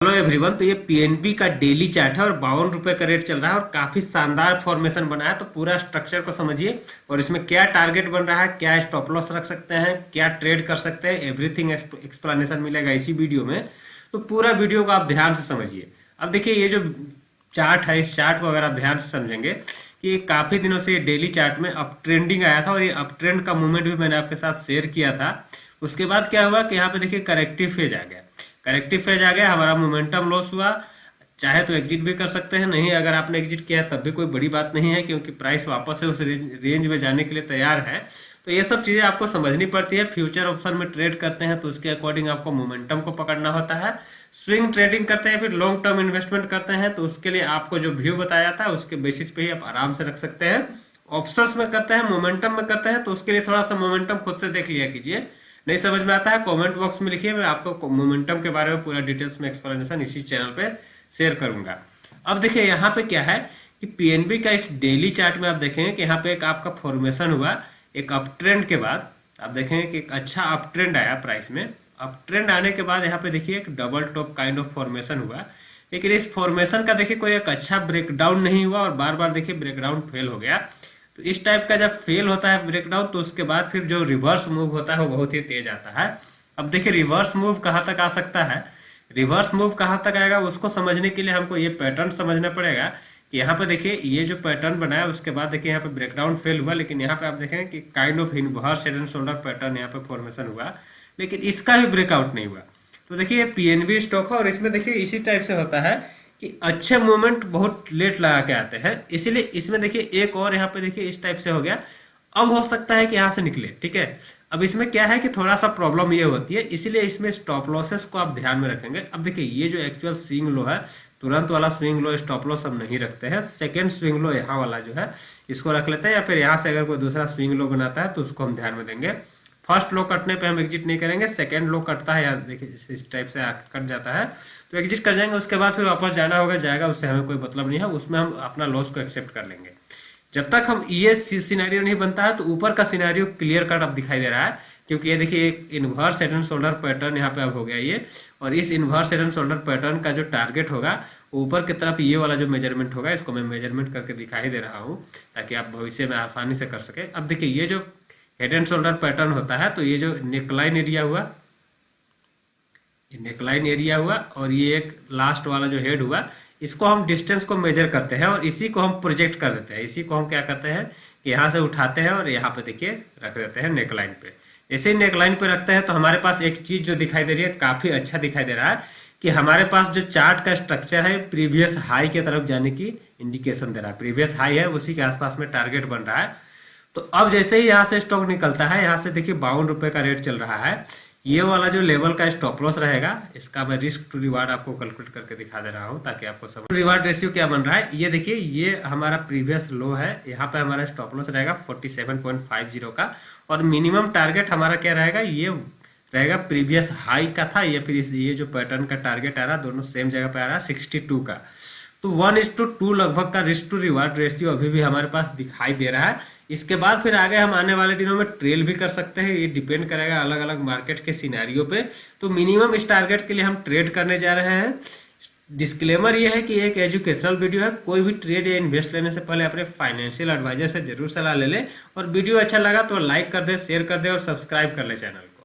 Hello everyone. तो ये PNB का डेली चार्ट है और 52 रुपए का रेट चल रहा है और काफी शानदार फॉर्मेशन बना है। तो पूरा स्ट्रक्चर को समझिए और इसमें क्या टारगेट बन रहा है, क्या स्टॉप लॉस रख सकते हैं, क्या ट्रेड कर सकते हैं, एवरीथिंग एक्सप्लेनेशन मिलेगा इसी वीडियो में। तो पूरा वीडियो को आप ध्यान से समझिए। अब देखिए ये जो चार्ट है, इस चार्ट को अगर आप ध्यान से समझेंगे कि काफी दिनों से ये डेली चार्ट में अप ट्रेंडिंग आया था और ये अप ट्रेंड का मूवमेंट भी मैंने आपके साथ शेयर किया था। उसके बाद क्या हुआ कि यहाँ पे देखिए करेक्टिव फेज आ गया। करेक्टिव फेज आ गया, हमारा मोमेंटम लॉस हुआ। चाहे तो एग्जिट भी कर सकते हैं, नहीं अगर आपने एग्जिट किया तब भी कोई बड़ी बात नहीं है, क्योंकि प्राइस वापस से उस रेंज में जाने के लिए तैयार है। तो ये सब चीजें आपको समझनी पड़ती है। फ्यूचर ऑप्शन में ट्रेड करते हैं तो उसके अकॉर्डिंग आपको मोमेंटम को पकड़ना होता है। स्विंग ट्रेडिंग करते हैं, फिर लॉन्ग टर्म इन्वेस्टमेंट करते हैं तो उसके लिए आपको जो व्यू बताया था उसके बेसिस पे ही आप आराम से रख सकते हैं। ऑप्शंस में करते हैं, मोमेंटम में करते हैं तो उसके लिए थोड़ा सा मोमेंटम खुद से देख लिया कीजिए। नहीं समझ में आता है कमेंट बॉक्स में लिखिए, मैं आपको मोमेंटम के बारे में पूरा डिटेल्स में एक्सप्लेनेशन इसी चैनल पे शेयर करूंगा। अब देखिए यहाँ पे क्या है कि पीएनबी का इस डेली चार्ट में आप देखेंगे कि यहाँ पे एक आपका फॉर्मेशन हुआ एक अप ट्रेंड के बाद। आप देखेंगे कि एक अच्छा अप ट्रेंड आया प्राइस में। अप ट्रेंड आने के बाद यहाँ पे देखिए एक double top kind of formation हुआ, लेकिन इस फॉर्मेशन का देखिए कोई एक अच्छा ब्रेकडाउन नहीं हुआ और बार बार देखिए ब्रेकडाउन फेल हो गया। तो इस टाइप का जब फेल होता है ब्रेकडाउन तो उसके बाद फिर जो रिवर्स मूव होता है वो बहुत ही तेज आता है। अब देखिए रिवर्स मूव कहाँ तक आ सकता है, रिवर्स मूव कहाँ तक आएगा उसको समझने के लिए हमको ये पैटर्न समझना पड़ेगा कि यहाँ पे देखिए ये जो पैटर्न बनाया उसके बाद देखिए यहाँ पे ब्रेकडाउन फेल हुआ, लेकिन यहाँ पे आप देखें कि kind of inverse head and shoulder pattern यहाँ पे फॉर्मेशन हुआ, लेकिन इसका भी ब्रेकआउट नहीं हुआ। तो देखिए पीएनबी स्टॉक है और इसमें देखिए इसी टाइप से होता है कि अच्छे मोमेंट बहुत लेट लगा के आते हैं, इसीलिए इसमें देखिए एक और यहाँ पे देखिए इस टाइप से हो गया। अब हो सकता है कि यहाँ से निकले, ठीक है। अब इसमें क्या है कि थोड़ा सा प्रॉब्लम ये होती है, इसीलिए इसमें स्टॉप लॉसेस को आप ध्यान में रखेंगे। अब देखिए ये जो एक्चुअल स्विंग लो है, तुरंत वाला स्विंग लो स्टॉप लॉस हम नहीं रखते हैं। सेकेंड स्विंग लो यहाँ वाला जो है इसको रख लेते हैं, या फिर यहाँ से अगर कोई दूसरा स्विंग लो बनाता है तो उसको हम ध्यान में देंगे। फर्स्ट लो कटने पे हम एग्जिट नहीं करेंगे, सेकंड लो कटता है या देखिए इस टाइप से कट जाता है तो एग्जिट कर जाएंगे। उसके बाद फिर वापस जाना होगा, जाएगा, उससे हमें कोई मतलब नहीं है, उसमें हम अपना लॉस को एक्सेप्ट कर लेंगे। जब तक हम ये सिनेरियो नहीं बनता है तो ऊपर का सिनेरियो क्लियर कट अब दिखाई दे रहा है, क्योंकि ये देखिए एक inverse head and shoulder pattern यहाँ पे अब हो गया ये। और इस inverse head and shoulder pattern का जो टारगेट होगा ऊपर की तरफ ये वाला जो मेजरमेंट होगा, इसको मैं मेजरमेंट करके दिखाई दे रहा हूँ ताकि आप भविष्य में आसानी से कर सके। अब देखिए ये जो हेड एंड शोल्डर पैटर्न होता है तो ये जो नेकलाइन एरिया हुआ, ये नेकलाइन एरिया हुआ और ये एक लास्ट वाला जो हेड हुआ, इसको हम डिस्टेंस को मेजर करते हैं और इसी को हम प्रोजेक्ट कर देते हैं। इसी को हम क्या करते हैं कि यहाँ से उठाते हैं और यहाँ पे देखिए रख देते हैं नेकलाइन पे। जैसे ही नेकलाइन पे रखते हैं तो हमारे पास एक चीज जो दिखाई दे रही है, काफी अच्छा दिखाई दे रहा है कि हमारे पास जो चार्ट का स्ट्रक्चर है प्रीवियस हाई की तरफ जाने की इंडिकेशन दे रहा है। प्रीवियस हाई है उसी के आसपास में टारगेट बन रहा है। तो अब जैसे ही यहाँ से स्टॉक निकलता है, यहाँ से देखिए 52 रुपए का रेट चल रहा है, ये वाला जो लेवल का स्टॉप लॉस रहेगा इसका मैं रिस्क टू रिवार्ड आपको कैलकुलेट करके दिखा दे रहा हूँ ताकि आपको समझ। रिवार्ड रेशियो क्या बन रहा है ये देखिए, ये हमारा प्रीवियस लो है, यहाँ पे हमारा स्टॉप लॉस रहेगा 47.50 का और मिनिमम टारगेट हमारा क्या रहेगा, ये रहेगा प्रीवियस हाई का था या फिर ये जो पैटर्न का टारगेट आ रहा है दोनों सेम जगह पे आ रहा है 62 का। तो 1:2 लगभग का रिस्क टू रिवार्ड रेशियो अभी भी हमारे पास दिखाई दे रहा है। इसके बाद फिर आगे हम आने वाले दिनों में ट्रेल भी कर सकते हैं, ये डिपेंड करेगा अलग अलग मार्केट के सिनेरियो पे। तो मिनिमम इस टारगेट के लिए हम ट्रेड करने जा रहे हैं। डिस्क्लेमर ये है कि एक एजुकेशनल वीडियो है, कोई भी ट्रेड या इन्वेस्ट लेने से पहले अपने फाइनेंशियल एडवाइजर से जरूर सलाह ले ले। और वीडियो अच्छा लगा तो लाइक कर दे, शेयर कर दे और सब्सक्राइब कर ले चैनल को।